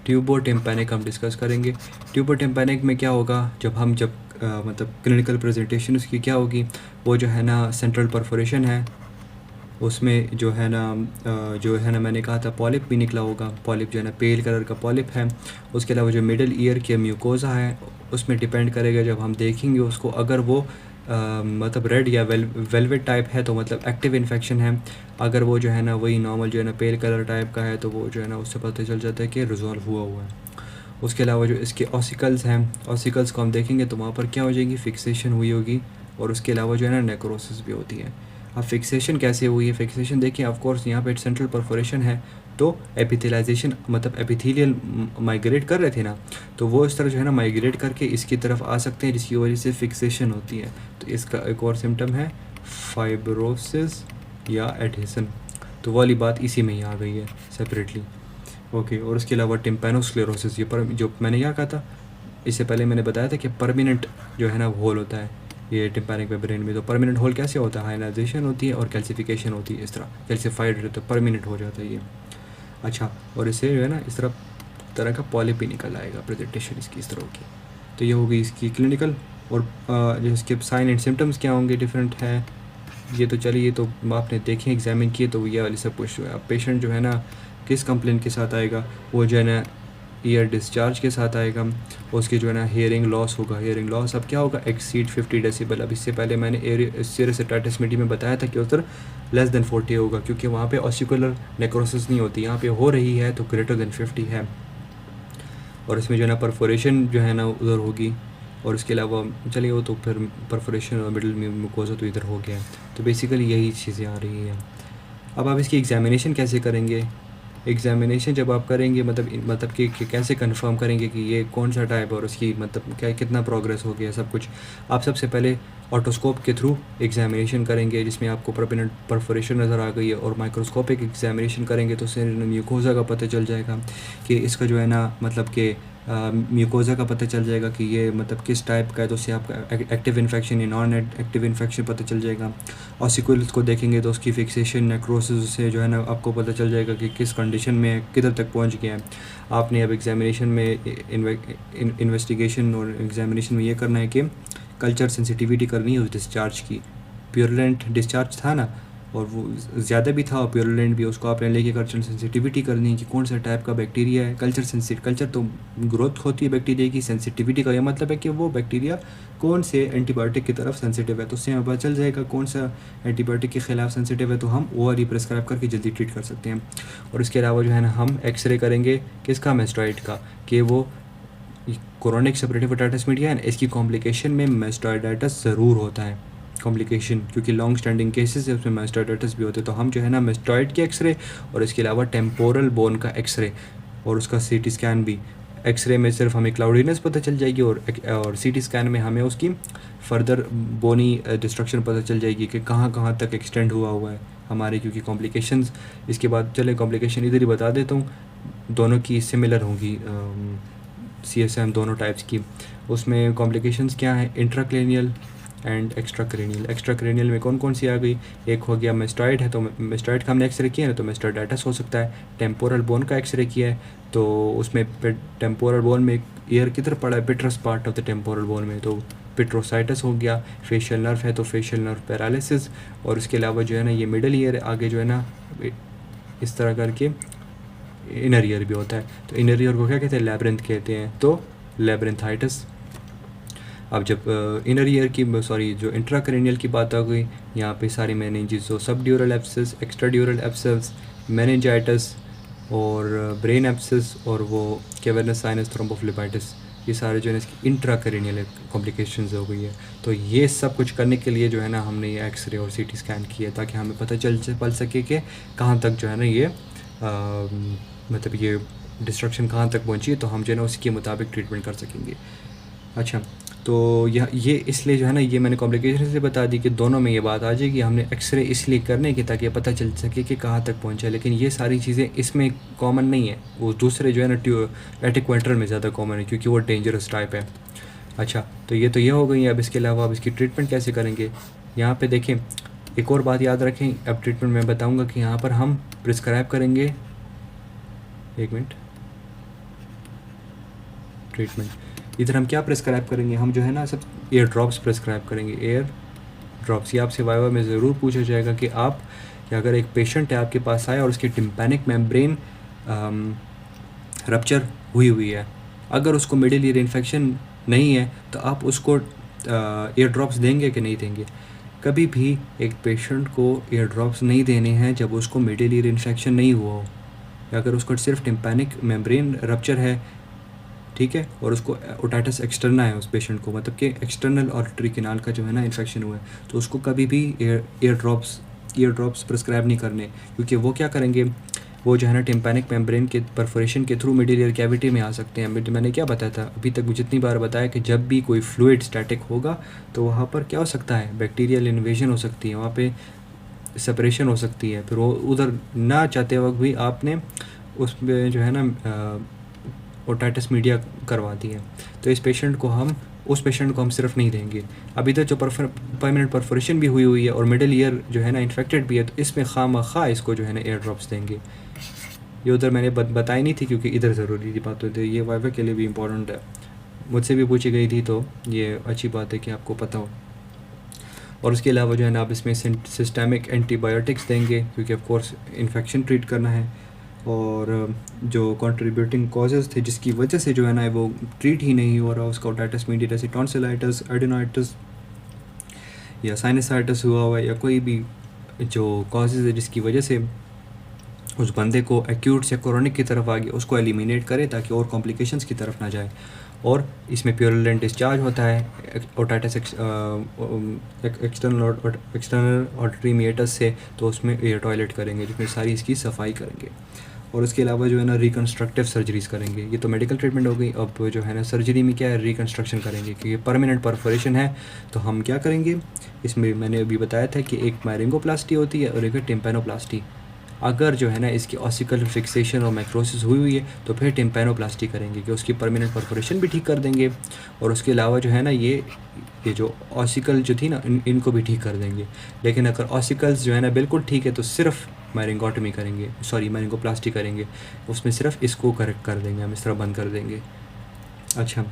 ट्यूबोटिम्पैनिक हम डिस्कस करेंगे। ट्यूबोटिम्पैनिक में क्या होगा, जब मतलब क्लिनिकल प्रेजेंटेशन उसकी क्या होगी, वो जो है ना सेंट्रल परफोरेशन है, उसमें जो है ना मैंने कहा था पॉलिप भी निकला होगा। पॉलिप जो है ना पेल कलर का पॉलिप है। उसके अलावा जो मिडिल ईयर के म्यूकोज़ा है उसमें डिपेंड करेगा, जब हम देखेंगे उसको, अगर वो मतलब रेड या वेलवेट टाइप है तो मतलब एक्टिव इन्फेक्शन है। अगर वो जो है ना वही नॉर्मल जो है ना पेल कलर टाइप का है तो वो जो है ना उससे पता चल जाता है कि रिजॉल्व हुआ है। उसके अलावा जो इसके ऑसिकल्स हैं, ऑसिकल्स को हम देखेंगे तो वहाँ पर क्या हो जाएगी, फिक्सेशन हुई होगी। और उसके अलावा जो है ना नेक्रोसिस भी होती है। अब फिक्सेशन कैसे हुई है, फिक्सेशन देखिए ऑफ कोर्स यहाँ पे सेंट्रल परफोरेशन है तो एपिथेलाइजेशन मतलब एपिथेलियल माइग्रेट कर रहे थे ना, तो वो इस तरह जो है ना माइग्रेट करके इसकी तरफ आ सकते हैं, जिसकी वजह से फिक्सेशन होती है। तो इसका एक और सिम्टम है फाइब्रोसिस या एडहेसन। तो वाली बात इसी में ही आ गई है सेपरेटली। ओके, और उसके अलावा टिम्पैनोस्क्लेरोसिस, ये पर जो मैंने क्या कहा था इससे पहले मैंने बताया था कि परमानेंट जो है ना होल होता है ये टिम्पैनिक मेम्ब्रेन में। तो परमानेंट होल कैसे होता है, हाइलाइजेशन होती है और कैल्सिफिकेशन होती है, इस तरह कैल्सिफाइड रहता है, परमानेंट हो जाता है ये। अच्छा, और इससे जो है ना इस तरह का पॉलिप भी निकल आएगा, प्रेजेंटेशन इसकी इस तरह की। तो ये होगी इसकी क्लिनिकल। और जो इसके साइन एंड सिम्टम्स क्या होंगे डिफरेंट है, ये तो चलिए तो आपने देखे एग्जामिन किए तो ये वाली सब कुछ। अब पेशेंट जो है ना किस कंप्लेंट के साथ आएगा, वो जो है ना ईयर डिस्चार्ज के साथ आएगा। उसकी जो है ना हेयरिंग लॉस होगा। हेयरिंग लॉस अब क्या होगा, एक्सीड 50 डेसिबल। अब इससे पहले मैंने सीरियस एटाइटिस मीडिया में बताया था कि उधर लेस देन 40 होगा, क्योंकि वहाँ पे ऑसिकुलर नेक्रोसिस नहीं होती, यहाँ पे हो रही है तो ग्रेटर देन 50 है। और इसमें जो है ना परफोरेशन जो है ना उधर होगी। और उसके अलावा चलिए वो तो फिर परफोरेशन और मिडिल म्यूकोज़ा तो इधर हो गया है। तो बेसिकली यही चीज़ें आ रही हैं। अब आप इसकी एग्ज़ामिनेशन कैसे करेंगे, एग्ज़ामिनेशन जब आप करेंगे मतलब कि कैसे कंफर्म करेंगे कि ये कौन सा टाइप है और उसकी मतलब क्या कितना प्रोग्रेस हो गया सब कुछ। आप सबसे पहले ऑटोस्कोप के थ्रू एग्ज़ामिनेशन करेंगे, जिसमें आपको परमानेंट परफोरेशन नज़र आ गई है। और माइक्रोस्कोपिक एग्ज़ामिनेशन करेंगे तो उससे म्यूकोज़ा का पता चल जाएगा कि इसका जो है ना मतलब कि म्यूकोज़ा का पता चल जाएगा कि ये मतलब किस टाइप का है, तो उससे आपका एक्टिव इन्फेक्शन या नॉन एक्टिव इन्फेक्शन पता चल जाएगा। ऑसिकल्स को देखेंगे तो उसकी फिक्सेशन नेक्रोसिस से जो है ना आपको पता चल जाएगा कि किस कंडीशन में किधर तक पहुंच गया है। आपने अब एग्जामिनेशन में इन्वेस्टिगेशन और एग्जामिनेशन में ये करना है कि कल्चर सेंसिटिविटी करनी है उस डिस्चार्ज की। प्योरुलेंट डिस्चार्ज था ना, और वो ज़्यादा भी था और प्योरुलेंट भी, उसको आपने लेके कल्चर सेंसिटिविटी करनी है कि कौन सा टाइप का बैक्टीरिया है। कल्चर तो ग्रोथ होती है बैक्टीरिया की, सेंसिटिविटी का ये मतलब है कि वो बैक्टीरिया कौन से एंटीबायोटिक की तरफ सेंसिटिव है। तो उससे हमें पता चल जाएगा कौन सा एंटीबायोटिक के ख़िलाफ़ सेंसिटिव है, तो हम वो वाली प्रेस्क्राइब करके जल्दी ट्रीट कर सकते हैं। और इसके अलावा जो है ना हम एक्सरे करेंगे किसका, मेस्टॉइड का, कि वो क्रोनिक सेपरेटिव हेपेटाइटिस मीडिया है ना, इसकी कॉम्प्लिकेशन में मेस्टॉइडाइटिस ज़रूर होता है कॉम्प्लिकेशन, क्योंकि लॉन्ग स्टैंडिंग केसेस है उसमें मेस्टॉइडाइटिस भी होते हैं। तो हम जो है ना मेस्टॉइड के एक्सरे और इसके अलावा टेम्पोरल बोन का एक्सरे और उसका सीटी स्कैन भी। एक्सरे में सिर्फ हमें क्लाउडीनेस पता चल जाएगी और सीटी स्कैन में हमें उसकी फर्दर बोनी डिस्ट्रक्शन पता चल जाएगी कि कहाँ कहाँ तक एक्सटेंड हुआ है हमारे, क्योंकि कॉम्प्लिकेशंस इसके बाद चले कॉम्प्लिकेशन इधर ही बता देता हूँ। दोनों की सिमिलर होंगी CSM दोनों टाइप्स की। उसमें कॉम्प्लिकेशंस क्या है, इंट्राक्रेनियल एंड एक्स्ट्राक्रेनियल में कौन कौन सी आ गई, एक हो गया मेस्टॉइड है तो मेस्टॉइड का हमने एक्सरे किया है तो मेस्टॉइडाइटिस हो सकता है। टेम्पोरल बोन का एक्सरे किया है तो उसमें टेम्पोरल बोन में ईयर किधर पड़ा है, petrous part of the temporal bone में, तो पिट्रोसाइटिस हो गया। फेशियल नर्व है तो फेशियल नर्व पैरालिसिस। और उसके अलावा जो है ना ये मिडल ईयर आगे जो है ना इस तरह करके इनर ईयर भी होता है। तो इनर ईयर को क्या कहते हैं, लैब्रिंथ कहते हैं, तो लैब्रिंथाइटिस। अब जब इनर ईयर की जो इंट्राक्रेनियल की बात आ गई, यहाँ पे सारी मेनिंजेस, तो सब ड्यूरल एब्सेस, एक्स्ट्रा ड्यूरल एब्सेस, मेनिंजाइटिस और ब्रेन एब्सेस और वो कैवर्नस साइनस थ्रोम्बोफ्लेबाइटिस, ये सारे जो है इसकी इंट्राक्रेनियल कॉम्प्लिकेशंस हो गई है। तो ये सब कुछ करने के लिए जो है ना हमने ये एक्सरे और CT स्कैन किया ताकि हमें पता चल सके कि कहाँ तक जो है ना ये मतलब ये डिस्ट्रक्शन कहाँ तक पहुँची है, तो हम जो है ना उसके मुताबिक ट्रीटमेंट कर सकेंगे। अच्छा, तो ये इसलिए जो है ना ये मैंने कॉम्प्लिकेशन से बता दी कि दोनों में ये बात आ जाएगी। हमने एक्सरे इसलिए करने की ताकि पता चल सके कि कहाँ तक पहुँचा है, लेकिन ये सारी चीज़ें इसमें कॉमन नहीं है। वो दूसरे जो है ना एटिक्वेंट्रल में ज़्यादा कॉमन है क्योंकि वो डेंजरस टाइप है। अच्छा, तो ये हो गई है। अब इसके अलावा अब इसकी ट्रीटमेंट कैसे करेंगे, यहाँ पर देखें एक और बात याद रखें। अब ट्रीटमेंट मैं बताऊँगा कि यहाँ पर हम प्रिस्क्राइब करेंगे, एक मिनट, ट्रीटमेंट। इधर हम क्या प्रेस्क्राइब करेंगे, हम जो है ना सब एयर ड्रॉप्स प्रेस्क्राइब करेंगे। एयर ड्रॉप्स, ये आपसे वाइवा में ज़रूर पूछा जाएगा कि आप, कि अगर एक पेशेंट है आपके पास आया और उसकी टिम्पैनिक मेम्ब्रेन रप्चर हुई है, अगर उसको मिडिल ईयर इन्फेक्शन नहीं है तो आप उसको एयर ड्रॉप्स देंगे कि नहीं देंगे। कभी भी एक पेशेंट को एयर ड्रॉप्स नहीं देने हैं जब उसको मिडिल ईयर इन्फेक्शन नहीं हुआ हो, अगर उसको सिर्फ टिम्पैनिक मेम्ब्रेन रप्चर है, ठीक है, और उसको ओटाइटिस एक्सटर्ना है उस पेशेंट को, मतलब कि एक्सटर्नल ऑडिटरी कैनाल का जो है ना इन्फेक्शन हुआ है, तो उसको कभी भी एयर ड्रॉप्स प्रिस्क्राइब नहीं करने, क्योंकि वो क्या करेंगे, वो जो है ना टिम्पैनिक मेम्ब्रेन के परफोरेशन के थ्रू मिडिल ईयर कैविटी में आ सकते हैं। मैंने क्या बताया था अभी तक, जितनी बार बताया कि जब भी कोई फ्लूइड स्टैटिक होगा तो वहाँ पर क्या हो सकता है, बैक्टीरियल इन्वेजन हो सकती है, वहाँ पे सेपरेशन हो सकती है, फिर वो उधर ना चाहते वक्त भी आपने उसमें जो है ना ओटाइटिस मीडिया करवा दी है। तो उस पेशेंट को हम सिर्फ नहीं देंगे। अब इधर जो परमानेंट परफोरेशन भी हुई है और मिडिल ईयर जो है ना इन्फेक्टेड भी है, तो इसमें खामखा इसको जो है ना एयर ड्रॉप्स देंगे। ये उधर मैंने बताई नहीं थी क्योंकि इधर ज़रूरी थी बात होती है, ये वाइवा के लिए भी इम्पोर्टेंट है, मुझसे भी पूछी गई थी, तो ये अच्छी बात है कि आपको पता हो। और उसके अलावा जो है ना आप इसमें सिस्टेमिक एंटीबायोटिक्स देंगे, क्योंकि ऑफ कोर्स इन्फेक्शन ट्रीट करना है, और जो कंट्रीब्यूटिंग कॉजेज़ थे जिसकी वजह से जो है ना वो ट्रीट ही नहीं हो रहा, उसका ओटाइटिस मीडिया जैसे टॉन्सिलाइटिस, एडिनोइटिस या साइनसाइटिस हुआ हुआ है, या कोई भी जो कॉजेज़ है जिसकी वजह से उस बंदे को एक्यूट से क्रोनिक की तरफ आ गया, उसको एलिमिनेट करे ताकि और कॉम्प्लिकेशंस की तरफ ना जाए। और इसमें प्यूरलेंट डिस्चार्ज होता है ओटाइटिस एक्सटर्नल ऑडिटरी मीएटस से, तो उसमें एयर टॉयलेट करेंगे जिसमें सारी इसकी सफाई करेंगे। और उसके अलावा जो है ना रिकन्स्ट्रक्टिव सर्जरीज करेंगे। ये तो मेडिकल ट्रीटमेंट हो गई। अब जो है ना सर्जरी में क्या है, रिकन्स्ट्रक्शन करेंगे, क्योंकि परमानेंट परफोरेशन है तो हम क्या करेंगे, इसमें मैंने अभी बताया था कि एक मायरिंगोप्लास्टी होती है और एक टिम्पैनोप्लास्टी। अगर जो है ना इसकी ऑसिकल फिक्सेशन और मैक्रोसिस हुई है तो फिर टिम्पैनोप्लास्टी करेंगे कि उसकी परमानेंट परफोरेशन भी ठीक कर देंगे, और उसके अलावा जो है ना ये जो ऑसिकल जो थी ना इनको भी ठीक कर देंगे। लेकिन अगर ऑसिकल्स जो है ना बिल्कुल ठीक है तो सिर्फ मायरिंगोटमी करेंगे, मायरिंगोप्लास्टी करेंगे, उसमें सिर्फ इसको करेक्ट कर देंगे, हम इस तरह बंद कर देंगे। अच्छा,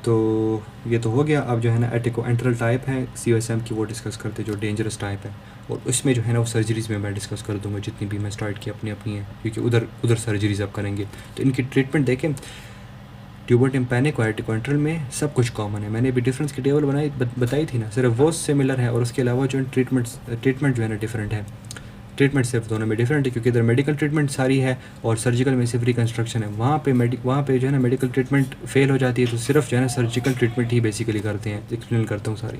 तो ये तो हो गया। अब जो है ना एटिको एंट्रल टाइप है COSM की, वो डिस्कस करते जो डेंजरस टाइप है, और उसमें जो है ना वो सर्जरीज़ में मैं डिस्कस कर दूंगा जितनी भी मैं स्टार्ट की अपनी है, क्योंकि उधर सर्जरीज अब करेंगे। तो इनकी ट्रीटमेंट देखें, ट्यूबर टिम्पैनिक और एटिको एंट्रल में सब कुछ कॉमन है। मैंने अभी डिफरेंस की टेबल बताई थी ना, सिर्फ वो सिमिलर है, और उसके अलावा जो ट्रीटमेंट जो है ना डिफरेंट है। ट्रीटमेंट सिर्फ दोनों में डिफरेंट है, क्योंकि इधर मेडिकल ट्रीटमेंट सारी है और सर्जिकल में सिर्फ रिकन्स्ट्रक्शन है। वहाँ पे जो है ना मेडिकल ट्रीटमेंट फेल हो जाती है, तो सिर्फ जो है ना सर्जिकल ट्रीटमेंट ही बेसिकली करते हैं। एक्सप्लेन करता हूँ सारी।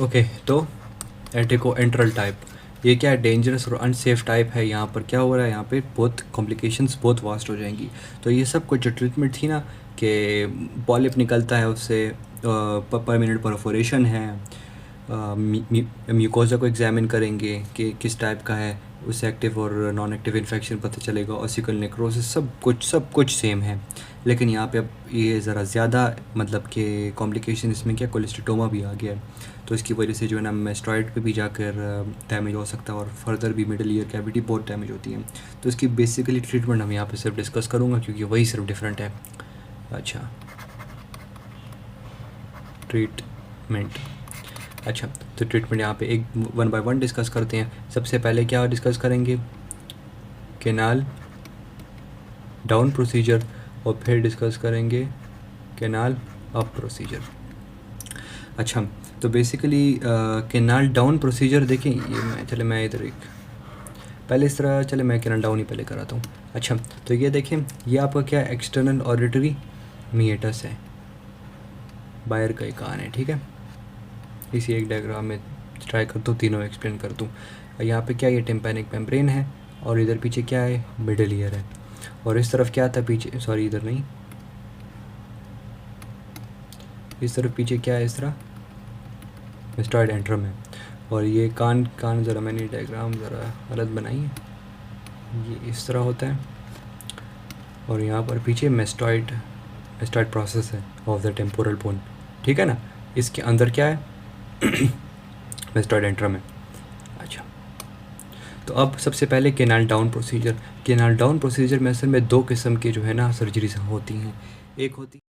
ओके, तो एटिको एंट्रल टाइप ये क्या है, डेंजरस और अनसेफ टाइप है। यहाँ पर क्या हो रहा है, यहाँ पे बहुत कॉम्प्लिकेशंस बहुत वास्ट हो जाएंगी। तो ये सब कुछ जो ट्रीटमेंट थी ना, कि पॉलिप निकलता है उससे, परमानेंट परफोरेशन है, म्यूकोजा को एग्जामिन करेंगे कि किस टाइप का है, उससे एक्टिव और नॉन एक्टिव इन्फेक्शन पता चलेगा, ऑसिकल नेक्रोसिस, सब कुछ सेम है। लेकिन यहाँ पे अब ये ज़रा ज़्यादा मतलब कि कॉम्प्लिकेशन इसमें क्या, कोलेस्टिटोमा भी आ गया है, तो इसकी वजह से जो है ना मेस्टॉइड पे भी जाकर डैमेज हो सकता है, और फर्दर भी मिडिल ईयर कैविटी बहुत डैमेज होती है। तो इसकी बेसिकली ट्रीटमेंट हम यहाँ पे सिर्फ डिस्कस करूँगा, क्योंकि वही सिर्फ डिफरेंट है। अच्छा, ट्रीटमेंट। अच्छा, तो ट्रीटमेंट यहाँ पे एक 1 बाय 1 डिस्कस करते हैं। सबसे पहले क्या डिस्कस करेंगे, कैनाल डाउन प्रोसीजर, और फिर डिस्कस करेंगे कैनाल अप प्रोसीजर। अच्छा, तो बेसिकली कैनाल डाउन प्रोसीजर देखें, ये मैं इधर एक पहले इस तरह, चले मैं कैनाल डाउन ही पहले कराता हूँ। अच्छा, तो ये देखें, ये आपका क्या एक्सटर्नल ऑडिटरी मीएटस है, बाहर का एक कान है, ठीक है। इसी एक डायग्राम में ट्राई करता हूँ, तीनों एक्सप्लेन कर दूँ। यहाँ पे क्या, ये टिम्पैनिक मेम्ब्रेन है, और इधर पीछे क्या है, मिडिल ईयर है, और इस तरफ क्या था पीछे, सॉरी इधर नहीं, इस तरफ पीछे क्या है, इस तरह मेस्टॉइड एंट्रम है, और ये कान ज़रा मैंने डायग्राम ज़रा गलत बनाई है, ये इस तरह होता है, और यहाँ पर पीछे मेस्टॉइड प्रोसेस है ऑफ द टेम्पोरल बोन, ठीक है ना। इसके अंदर क्या है मेस्टॉइड एंट्रम है। अच्छा, तो अब सबसे पहले कैनाल डाउन प्रोसीजर में असल में 2 किस्म के जो है ना सर्जरीज होती हैं। एक होती